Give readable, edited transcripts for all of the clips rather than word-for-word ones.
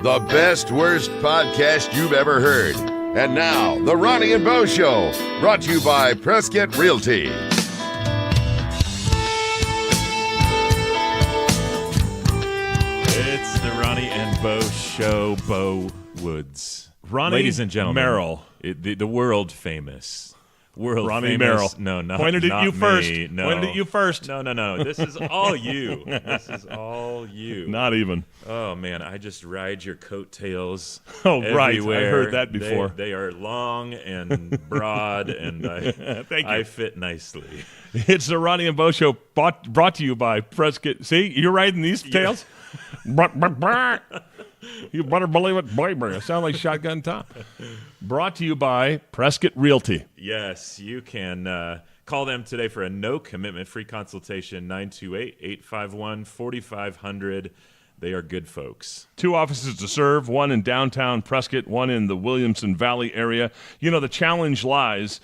the best, worst podcast you've ever heard. And now, The Ronnie and Bo Show, brought to you by Prescott Realty. It's the Ronnie and Bo Show, Bo Woods. Ronnie, ladies and gentlemen, Merrill. The world famous. Ronnie famous. Merrill. No, not Pointed not at you me. first. No. Pointed at you first. No. This is all you. This is all you. Not even. Oh, man, I just ride your coattails Oh, right. everywhere. I heard that before. They are long and broad, and Thank you. I fit nicely. It's the Ronnie and Bo Show brought to you by Prescott. See, you're riding these tails? You better believe it, baby. I sound like Shotgun Tom. Brought to you by Prescott Realty. Yes, you can call them today for a no-commitment free consultation, 928-851-4500. They are good folks. 2 offices to serve, one in downtown Prescott, one in the Williamson Valley area. You know, the challenge lies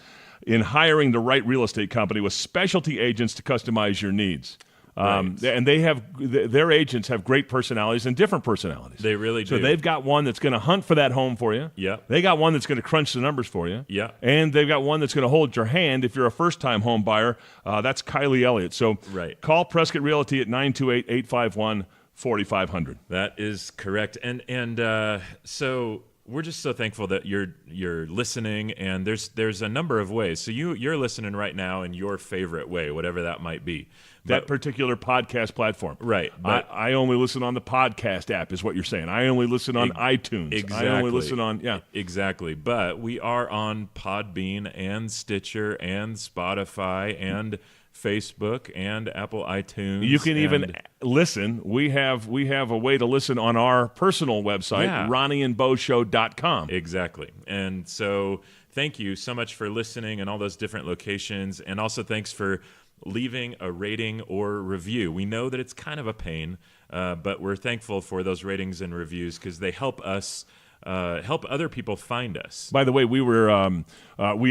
in hiring the right real estate company with specialty agents to customize your needs. Right. And their agents have great personalities and different personalities. They really do. So they've got one that's going to hunt for that home for you. Yeah. They got one that's going to crunch the numbers for you. Yeah. And they've got one that's going to hold your hand if you're a first-time home buyer. That's Kylie Elliott. So right. Call Prescott Realty at 928-851-4500. That is correct. And so we're just so thankful that you're listening, and there's a number of ways. So you're listening right now in your favorite way, whatever that might be. That particular podcast platform. Right. But I only listen on the podcast app is what you're saying. I only listen on iTunes. Exactly. I only listen on, Exactly. But we are on Podbean and Stitcher and Spotify and Facebook and Apple iTunes. You can even listen. We have a way to listen on our personal website, RonnieandBoShow.com. Exactly. And so thank you so much for listening in all those different locations. And also thanks for leaving a rating or review. We know that it's kind of a pain, but we're thankful for those ratings and reviews because they help us help other people find us. By the way, we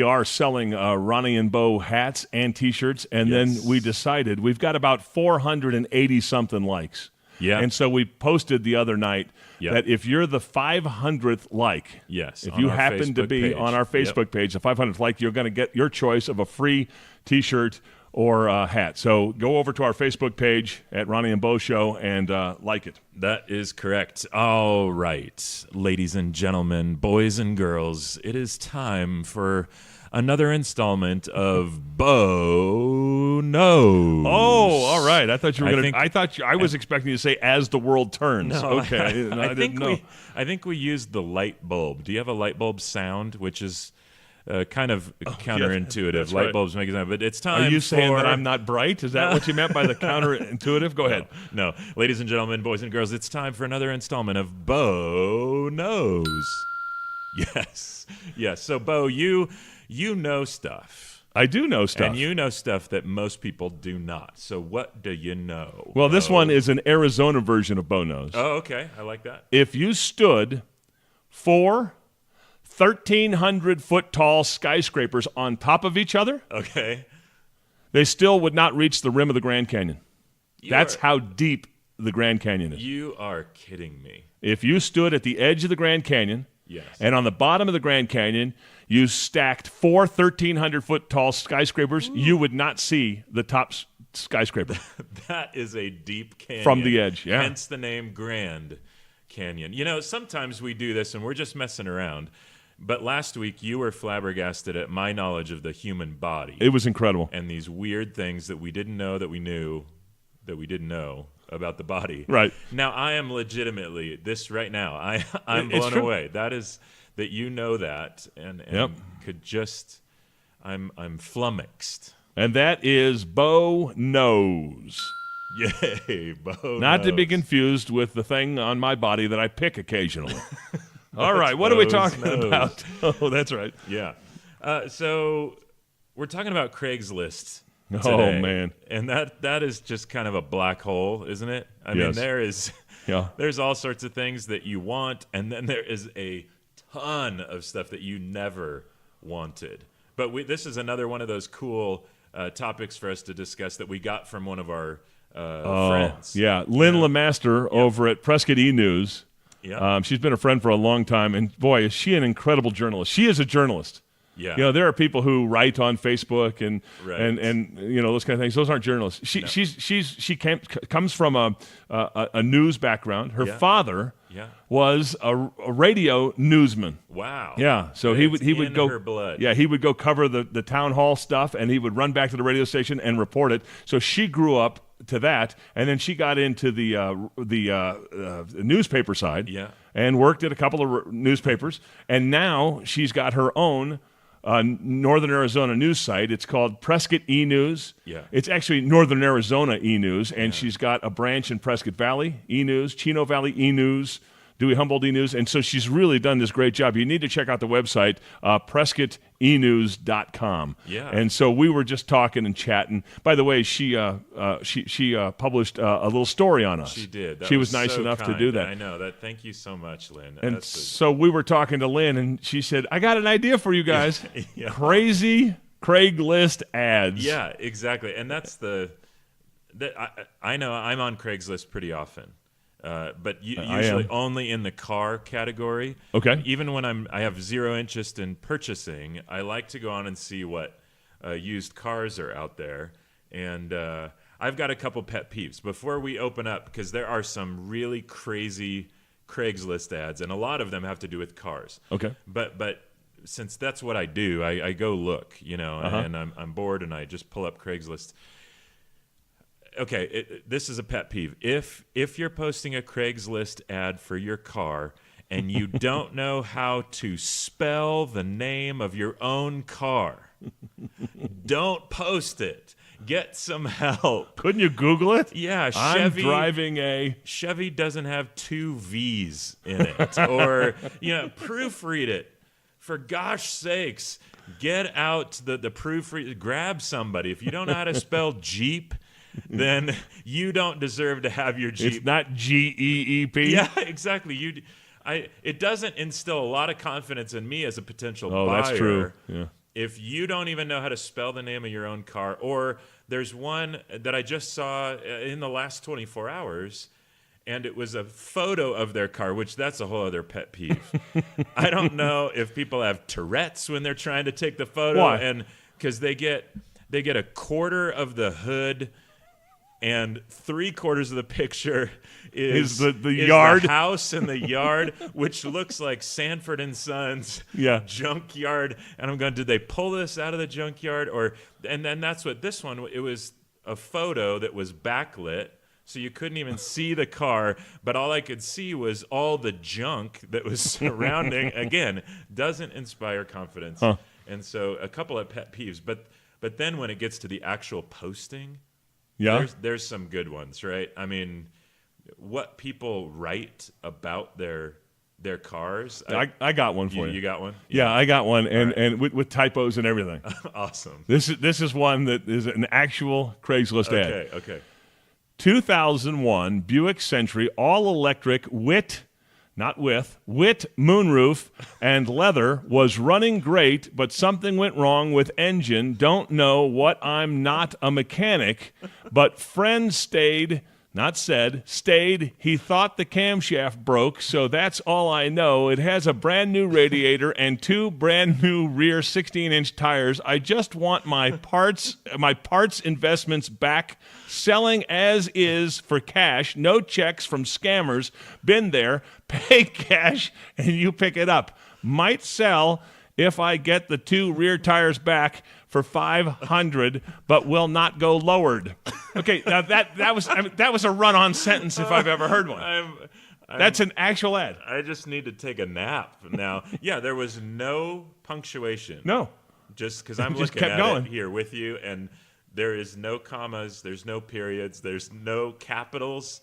are selling Ronnie and Bo hats and T-shirts, and then we decided we've got about 480-something likes. Yeah. And so we posted the other night that if you're the 500th like, if you happen to be on our Facebook page, the 500th like, you're going to get your choice of a free T-shirt or a hat. So go over to our Facebook page at Ronnie and Bo Show and like it. That is correct. All right, ladies and gentlemen, boys and girls, it is time for another installment of Bo Knows. Oh, all right. I thought you were going to. I was expecting you to say "As the World Turns." No, okay, I didn't know. I think we used the light bulb. Do you have a light bulb sound, which is kind of counterintuitive? Light bulbs make it sound, but it's time. Are you saying that I'm not bright? Is that what you meant by the counterintuitive? Go ahead. No, ladies and gentlemen, boys and girls, it's time for another installment of Bo Knows. Yes. So, Bo, you know stuff. I do know stuff. And you know stuff that most people do not. So what do you know? Well, this one is an Arizona version of Bo Knows. Oh, okay. I like that. If you stood 4 1,300-foot tall skyscrapers on top of each other, okay, they still would not reach the rim of the Grand Canyon. That's how deep the Grand Canyon is. You are kidding me. If you stood at the edge of the Grand Canyon, and on the bottom of the Grand Canyon, you stacked 4 1,300-foot tall skyscrapers, you would not see the top skyscraper. That is a deep canyon. From the edge, yeah. Hence the name Grand Canyon. You know, sometimes we do this and we're just messing around. But last week, you were flabbergasted at my knowledge of the human body. It was incredible. And these weird things that we didn't know that we knew that we didn't know about the body. Right. Now, I am legitimately, this right now, I'm blown away. That is, that you know that and could just, I'm flummoxed. And that is Bo Knows. Yay, Bo Not knows. to be confused with the thing on my body that I pick occasionally. All right, what are we talking about? Oh, that's right. Yeah. So we're talking about Craigslist today. Oh, man. And that is just kind of a black hole, isn't it? I mean, there's all sorts of things that you want, and then there is a ton of stuff that you never wanted. But this is another one of those cool topics for us to discuss that we got from one of our friends. Yeah, Lynn LeMaster over at Prescott E-News Yeah. She's been a friend for a long time, and boy, is she an incredible journalist. She is a journalist. Yeah. There are people who write on Facebook and Right. and those kind of things. Those aren't journalists. She comes from a news background. Her father was a radio newsman. Wow. Yeah. So he would go. Her blood. Yeah, he would go cover the town hall stuff, and he would run back to the radio station and report it. So she grew up to that, and then she got into the newspaper side. Yeah. And worked at a couple of newspapers, and now she's got her own Northern Arizona news site. It's called Prescott E-News. Yeah. It's actually Northern Arizona E-News, and she's got a branch in Prescott Valley E-News, Chino Valley E-News, Dewey Humboldt E-News, and so she's really done this great job. You need to check out the website, PrescottEnews.com. Yeah. And so we were just talking and chatting. By the way, she published a little story on us. She did. She was nice so enough kind. to do that. I know that. Thank you so much, Lynn. And so we were talking to Lynn, and she said, I got an idea for you guys. Yeah. Crazy Craigslist ads. Yeah, exactly. And that's I know I'm on Craigslist pretty often. But usually only in the car category. Okay. Even when I have zero interest in purchasing, I like to go on and see what used cars are out there. And I've got a couple pet peeves before we open up, because there are some really crazy Craigslist ads, and a lot of them have to do with cars. Okay. But since that's what I do, I go look, and I'm bored, and I just pull up Craigslist. Okay, this is a pet peeve. If you're posting a Craigslist ad for your car and you don't know how to spell the name of your own car, don't post it. Get some help. Couldn't you Google it? Yeah, I'm driving a... Chevy doesn't have 2 V's in it. Or, proofread it. For gosh sakes, get out the proofread. Grab somebody. If you don't know how to spell Jeep, then you don't deserve to have your Jeep. It's not G-E-E-P? Yeah, exactly. It doesn't instill a lot of confidence in me as a potential buyer. Oh, that's true. Yeah. If you don't even know how to spell the name of your own car, or there's one that I just saw in the last 24 hours, and it was a photo of their car, which that's a whole other pet peeve. I don't know if people have Tourette's when they're trying to take the photo. Why? And because they get a quarter of the hood, and 3/4 of the picture is the yard, the house and the yard, which looks like Sanford and Sons junkyard. And I'm going, did they pull this out of the junkyard? And then that's what this one, it was a photo that was backlit, so you couldn't even see the car, but all I could see was all the junk that was surrounding. Again, doesn't inspire confidence. Huh. And so a couple of pet peeves, but then when it gets to the actual posting, there's some good ones, right? I mean, what people write about their cars. I got one for you. You got one? Yeah, I got one, and with typos and everything. Awesome. This is one that is an actual Craigslist ad. Okay. 2001 Buick Century all-electric WIT moonroof and leather was running great, but something went wrong with engine. Don't know what, I'm not a mechanic, but friend stayed. He thought the camshaft broke, so that's all I know. It has a brand new radiator and 2 brand new rear 16-inch tires. I just want my parts investments back. Selling as is for cash, no checks from scammers. Been there. Pay cash and you pick it up. Might sell if I get the 2 rear tires back for $500, but will not go lowered. Okay, now that was a run-on sentence if I've ever heard one. That's an actual ad. I just need to take a nap now. Yeah, there was no punctuation. No, just because I'm just looking kept at going. it here with you, and there is no commas, there's no periods, there's no capitals.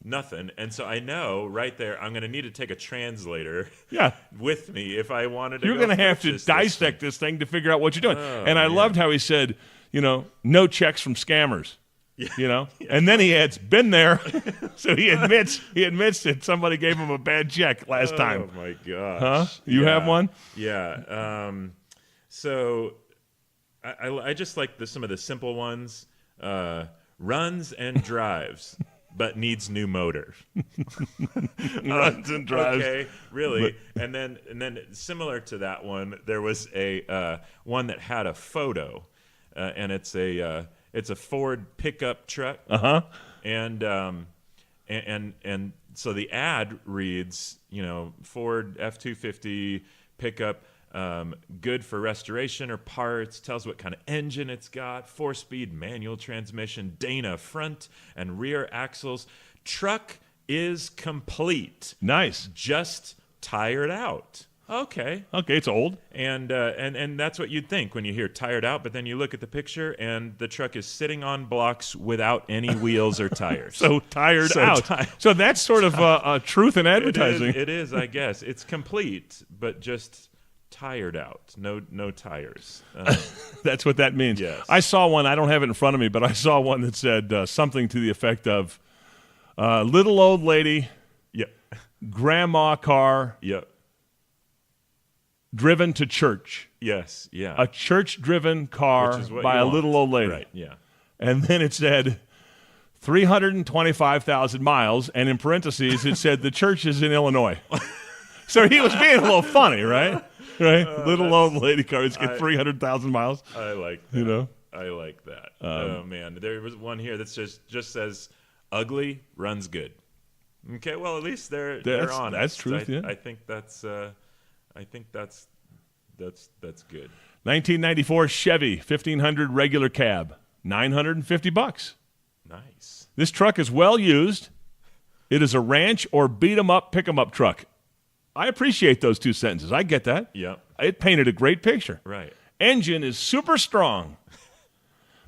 Nothing. And so I know right there I'm going to need to take a translator with me if I wanted to. You're going to have to dissect this thing to figure out what you're doing. And I loved how he said, no checks from scammers. And then he adds, been there. So he admits that somebody gave him a bad check last time. Oh my gosh. Huh? You have one? Yeah. So I just like some of the simple ones. Runs and drives. but needs new motor. Runs and drives. Okay, really. And then similar to that one, there was a one that had a photo, and it's a Ford pickup truck. And so the ad reads, Ford F-250 pickup. Good for restoration or parts, tells what kind of engine it's got, 4-speed manual transmission, Dana front and rear axles. Truck is complete. Nice. Just tired out. Okay, it's old. And that's what you'd think when you hear tired out, but then you look at the picture and the truck is sitting on blocks without any wheels or tires. So tired out. So that's sort of a truth in advertising. It is, I guess. It's complete, but just tired out. No tires. That's what that means. Yes. I saw one. I don't have it in front of me, but I saw one that said something to the effect of little old lady, grandma car, driven to church. Yes, yeah. A church-driven car by a little old lady. Right, yeah. And then it said 325,000 miles, and in parentheses it said the church is in Illinois. So he was being a little funny, right? Right, little old lady cars get 300,000 miles. I like that. I like that. Oh man, there was one here that just says, "Ugly runs good." Okay, well at least they're honest. That's truth. I think that's good. 1994 Chevy 1500 regular cab, $950. Nice. This truck is well used. It is a ranch or beat 'em up, pick 'em up truck. I appreciate those two sentences. I get that. Yeah. It painted a great picture. Right. Engine is super strong.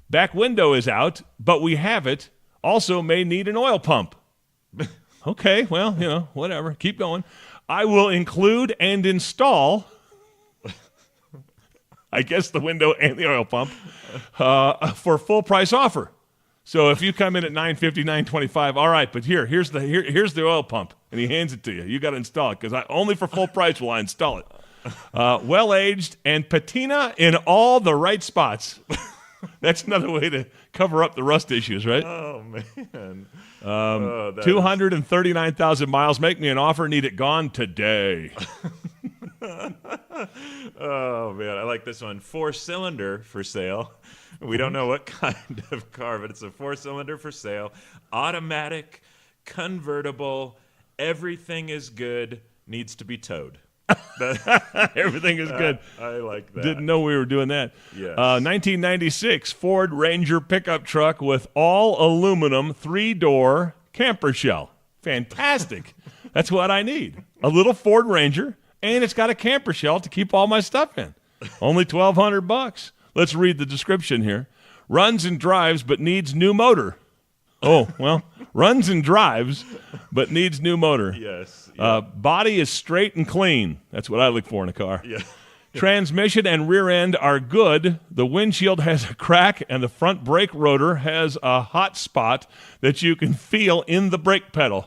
Back window is out, but we have it. Also may need an oil pump. Okay, well, whatever. Keep going. I will include and install, I guess, the window and the oil pump for full price offer. So if you come in at $950, $925, all right, but here's the oil pump, and he hands it to you. You got to install it because only for full price will I install it. Well aged and patina in all the right spots. That's another way to cover up the rust issues, right? Oh man, 239,000 miles. Make me an offer. Need it gone today. Oh man, I like this one. 4-cylinder for sale. We don't know what kind of car, but it's a 4-cylinder for sale. Automatic, convertible. Everything is good. Needs to be towed. Everything is good. I like that. Didn't know we were doing that. Yes. 1996 Ford Ranger pickup truck with all aluminum 3-door camper shell. Fantastic. That's what I need. A little Ford Ranger, and it's got a camper shell to keep all my stuff in. Only $1,200. Let's read the description here. Runs and drives, but needs new motor. Oh, well, runs and drives, but needs new motor. Yes. Yeah. Body is straight and clean. That's what I look for in a car. Yeah. Transmission and rear end are good. The windshield has a crack, and the front brake rotor has a hot spot that you can feel in the brake pedal.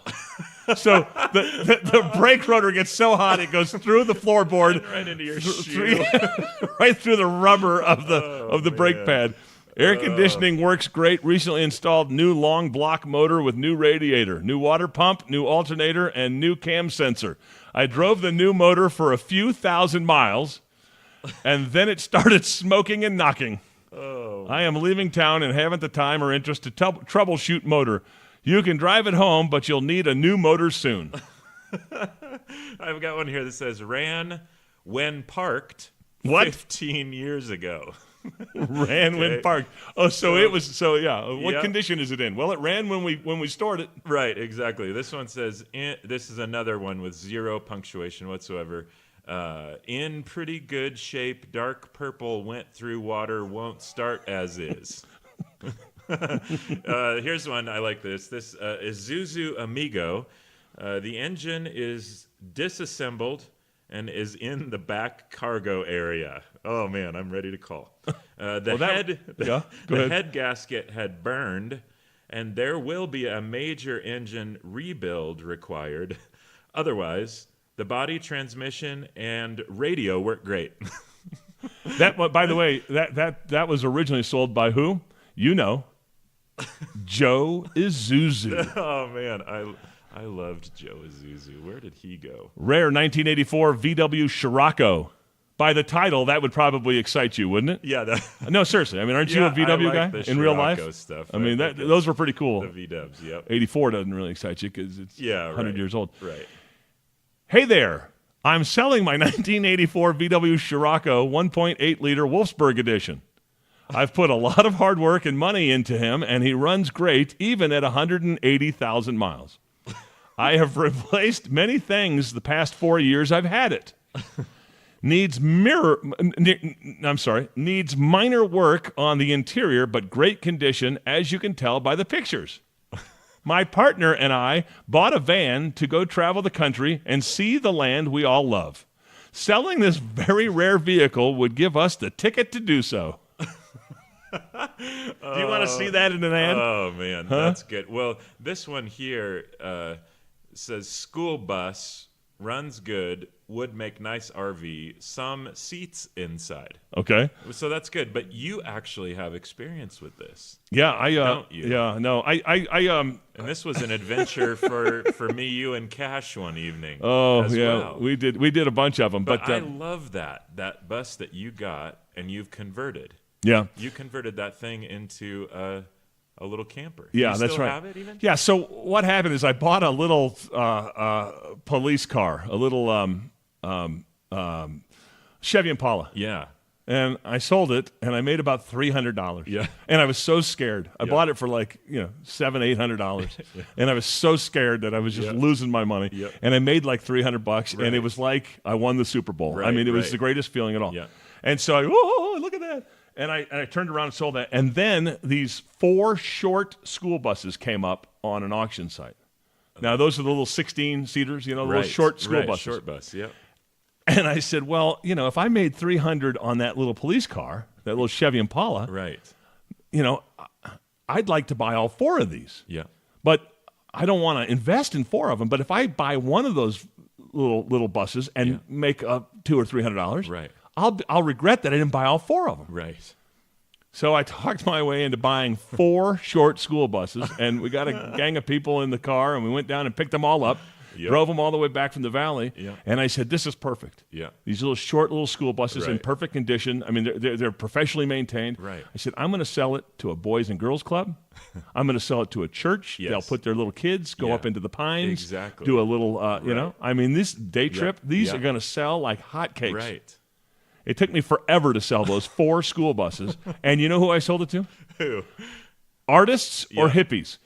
So the brake rotor gets so hot it goes through the floorboard, right into your shoe, right through the rubber of the brake pad. Air conditioning works great. Recently installed new long block motor with new radiator, new water pump, new alternator, and new cam sensor. I drove the new motor for a few thousand miles, and then it started smoking and knocking. I am leaving town and haven't the time or interest to troubleshoot motor. You can drive it home, but you'll need a new motor soon. I've got one here that says, ran when parked 15 years ago. Ran when parked. Oh, so it was. So yeah. What condition is it in? Well, it ran when we stored it. Right. Exactly. This one says. This is another one with zero punctuation whatsoever. In pretty good shape. Dark purple. Went through water. Won't start as is. Here's one. I like this. This is Isuzu Amigo. The engine is disassembled and is in the back cargo area. Oh man, I'm ready to call. The head gasket had burned, and there will be a major engine rebuild required. Otherwise, the body, transmission, and radio work great. That, by the way, that was originally sold by who? You know. Joe Isuzu. Oh, man. I loved Joe Isuzu. Where did he go? Rare 1984 VW Scirocco. By the title, that would probably excite you, wouldn't it? Yeah. No, seriously. I mean, aren't you a VW guy in real life? Stuff. I mean, those were pretty cool. The V-dubs, yep. 84 doesn't really excite you because it's 100 years old. Right. Hey there. I'm selling my 1984 VW Scirocco 1.8-liter Wolfsburg edition. I've put a lot of hard work and money into him, and he runs great even at 180,000 miles. I have replaced many things the past 4 years I've had it. Needs minor work on the interior, but great condition, as you can tell by the pictures. My partner and I bought a van to go travel the country and see the land we all love. Selling this very rare vehicle would give us the ticket to do so. Do you want to see that in an ad? Oh, man, that's good. Well, this one here says school bus, runs good, would make nice RV, some seats inside. Okay. So that's good. But you actually have experience with this. Yeah, don't you? Yeah, no. And this was an adventure for me, you, and Cash one evening. Oh, as yeah. well. We did a bunch of them. But I love that bus that you got and you've converted. Yeah. You converted that thing into a little camper. Yeah, you that's still right. Have it even? Yeah. So what happened is I bought a little police car, a little Chevy Impala. Yeah. And I sold it, and I made about $300. Yeah. And I was so scared. I bought it for like $700-800, and I was so scared that I was just losing my money. Yep. And I made like $300, right. and it was like I won the Super Bowl. Right, I mean, it was the greatest feeling at all. Yeah. And so I look at that. And I turned around and sold that. And then these 4 short school buses came up on an auction site. Now, those are the little 16-seaters, the little short school buses. Short bus, yep. And I said, well, if I made $300 on that little police car, that little Chevy Impala, right. I'd like to buy all 4 of these. Yeah. But I don't want to invest in 4 of them. But if I buy one of those little buses and make $200 or $300, right. I'll regret that I didn't buy all 4 of them. Right. So I talked my way into buying 4 short school buses, and we got a gang of people in the car, and we went down and picked them all up, drove them all the way back from the valley, and I said, this is perfect. Yeah. These short little school buses in perfect condition. I mean, they're professionally maintained. Right. I said, I'm going to sell it to a Boys and Girls Club. I'm going to sell it to a church. Yes. They'll put their little kids, go up into the pines, exactly. do a little, I mean, this day trip, these are going to sell like hotcakes. Right. It took me forever to sell those 4 school buses. And you know who I sold it to? Who? Artists or hippies.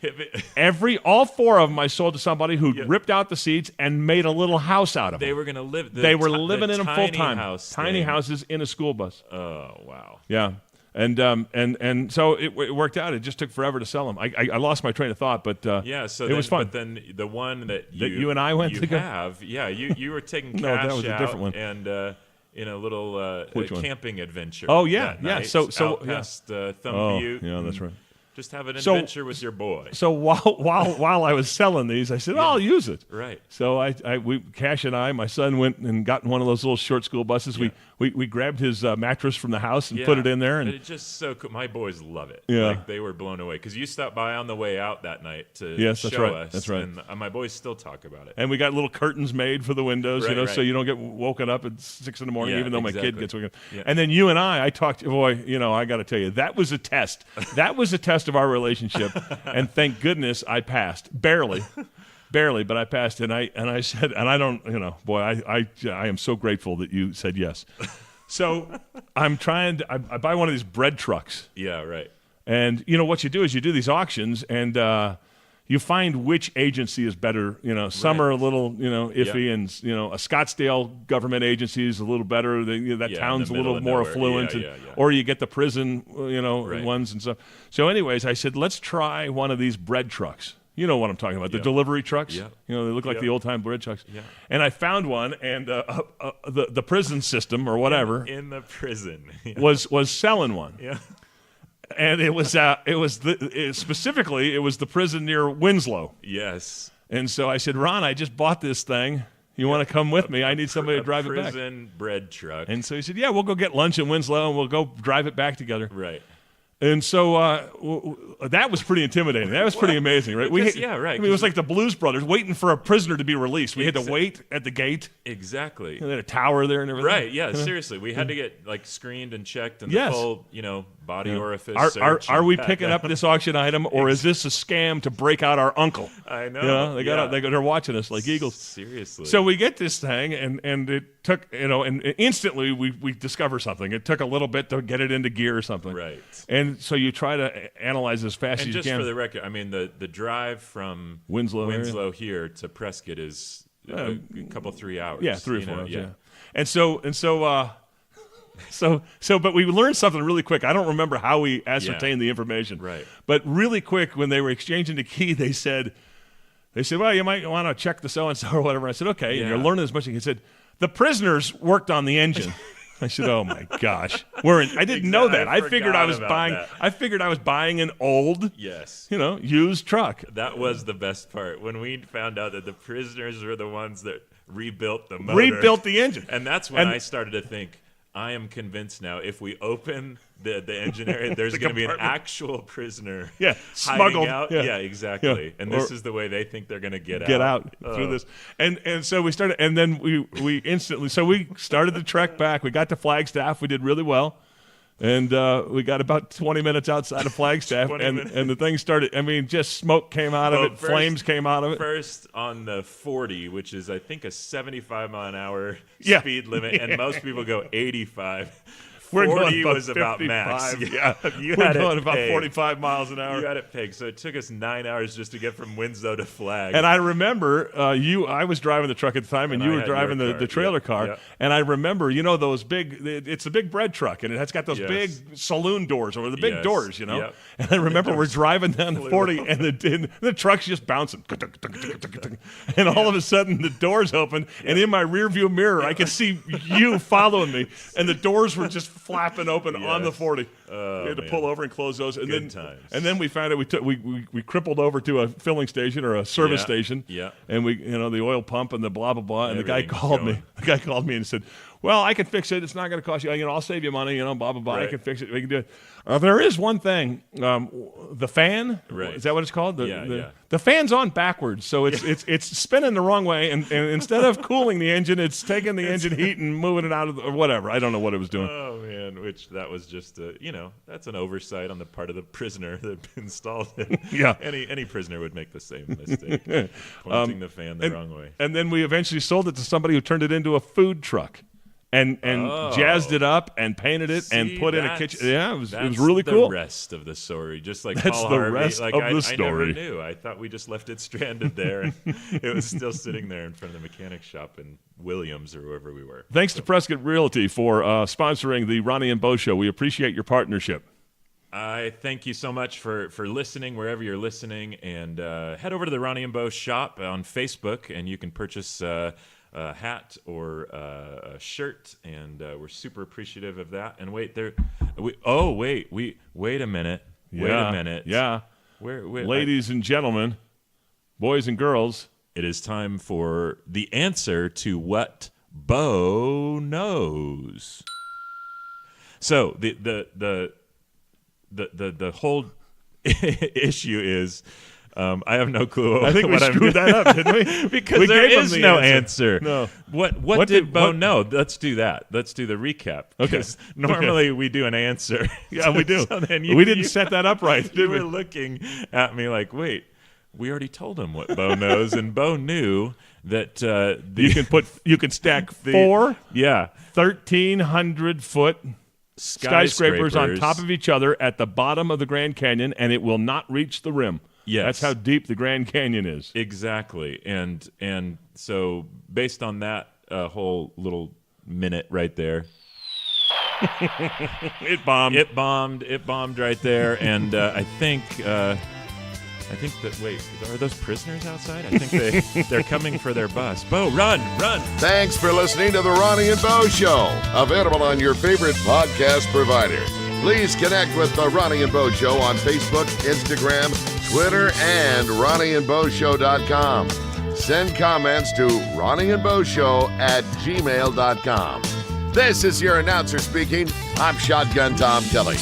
All 4 of them I sold to somebody who ripped out the seats and made a little house out of them. They were going to live. They were living in them full time. Tiny thing. houses in a school bus. Oh, wow. Yeah. And so it worked out. It just took forever to sell them. I lost my train of thought, but so it was fun. But then the one that you and I went to you were taking cash that was a different one. And in a little camping adventure. Oh yeah, that night, So out past Thumb Butte. Yeah, that's right. Just have an adventure with your boy. So while I was selling these, I said, I'll use it. Right. So Cash and I, my son went and got one of those little short school buses. Yeah. We grabbed his mattress from the house and put it in there. And it's just so cool. My boys love it. Yeah. Like, they were blown away because you stopped by on the way out that night to show us. That's right. And my boys still talk about it. And we got little curtains made for the windows, so you don't get woken up at 6 a.m. even though my kid gets woken up. Yeah. And then you and I talked. Boy, I got to tell you, that was a test. That was a test of our relationship. And thank goodness I passed. Barely, but I passed. And I said, and I don't, boy, I am so grateful that you said yes. So I'm trying to, I buy one of these bread trucks. Yeah, right. And what you do is you do these auctions, and you find which agency is better. Some are a little, iffy, and a Scottsdale government agency is a little better. That town's a little more affluent, or you get the prison, ones and stuff. So, anyways, I said, let's try one of these bread trucks. You know what I'm talking about, the delivery trucks. Yeah. They look like the old-time bread trucks. Yeah. And I found one, and the prison system or whatever in the prison was selling one. Yeah. And it was specifically the prison near Winslow. Yes. And so I said, Ron, I just bought this thing. You want to come with me? I need somebody to drive it back. Prison bread truck. And so he said, yeah, we'll go get lunch in Winslow and we'll go drive it back together. Right. And so that was pretty intimidating. That was pretty amazing, right? Right. It was like the Blues Brothers waiting for a prisoner to be released. We had to wait at the gate. Exactly. And they had a tower there and everything. Right, yeah, seriously. We had to get screened and checked and the full, body orifice search. Are we picking up this auction item, or is this a scam to break out our uncle? I know. They're watching us like eagles. Seriously. So we get this thing, and it took, and instantly we discover something. It took a little bit to get it into gear or something. Right. And so you try to analyze as fast as you can. And just for the record, I mean, the drive from Winslow here to Prescott is a couple 3 hours. Yeah, 3 or 4 hours. Yeah. And so, but we learned something really quick. I don't remember how we ascertained the information. Right. But really quick, when they were exchanging the key, they said, well, you might want to check the so-and-so or whatever. I said, okay. Yeah. And you're learning as much as you can. He said, the prisoners worked on the engine. I said, "Oh my gosh, I didn't know that. I figured I was buying an old, used truck." That was the best part when we found out that the prisoners were the ones that rebuilt the motor, rebuilt the engine, and that's when I started to think, I am convinced now, if we open the engine area, there's going to be an actual prisoner smuggled out. Yeah, exactly. Yeah. And this is the way they think they're going to get out through this. And so we started, and then we instantly, so we started the trek back. We got to Flagstaff. We did really well. And we got about 20 minutes outside of Flagstaff, and the thing started. I mean, just smoke came out of it, flames came out of it. First on the 40, which is I think a 75-mile-an-hour speed limit, and most people go 85. 40 was about max. Yeah, we're going about 45 miles an hour. You had it pegged. So it took us 9 hours just to get from Winslow to Flag. And I remember I was driving the truck at the time, and you were driving the trailer car. Yeah. And I remember, those big, it's a big bread truck, and it's got those big saloon doors, or the big doors, Yep. And I remember we're driving down the 40, and the truck's just bouncing. And all of a sudden, the doors open, and in my rearview mirror, I could see you following me, and the doors were just flapping open on the 40. We had to pull over and close those. And then we found out we crippled over to a filling station or a service station. Yeah. And the oil pump and the blah blah blah. And the guy called me. The guy called me and said, "Well, I can fix it. It's not going to cost you. I'll save you money. Blah blah blah. Right. I can fix it. We can do it." There is one thing. The fan. Right. Is that what it's called? The fan's on backwards, so it's spinning the wrong way, and instead of cooling the engine, it's taking the engine heat and moving it out of or whatever. I don't know what it was doing. Oh man, that was just that's an oversight on the part of the prisoner that installed it. Yeah. Any prisoner would make the same mistake, pointing the fan the wrong way. And then we eventually sold it to somebody who turned it into a food truck. And jazzed it up and painted it and put in a kitchen. Yeah, it was really cool. The rest of the story, just like that's Paul the Harvey. rest of the story. I never knew. I thought we just left it stranded there, and it was still sitting there in front of the mechanic shop in Williams or wherever we were. Thanks to Prescott Realty for sponsoring the Ronnie and Bo Show. We appreciate your partnership. I thank you so much for listening wherever you're listening, and head over to the Ronnie and Bo shop on Facebook, and you can purchase a hat or a shirt, and we're super appreciative of that. And wait a minute. Wait a minute. Yeah. Ladies and gentlemen, boys and girls, it is time for the answer to what Bo knows. So the whole issue is, I have no clue. I think we screwed that up, didn't we? Because there is no answer. No. What did Bo know? Let's do that. Let's do the recap. Okay. Normally we do an answer. Yeah, we do. So we didn't set that up right, did we? You were looking at me like, wait, we already told him what Bo knows, and Bo knew that you can stack 4 1,300-foot skyscrapers on top of each other at the bottom of the Grand Canyon, and it will not reach the rim. Yes. That's how deep the Grand Canyon is. Exactly. And so based on that whole little minute right there, it bombed. It bombed right there. And I think that, wait, are those prisoners outside? I think they're coming for their bus. Bo, run. Thanks for listening to the Ronnie and Bo Show, available on your favorite podcast provider. Please connect with the Ronnie and Bo Show on Facebook, Instagram, Twitter, and RonnieandBoShow.com. Send comments to RonnieandBoShow@gmail.com. This is your announcer speaking. I'm Shotgun Tom Kelly.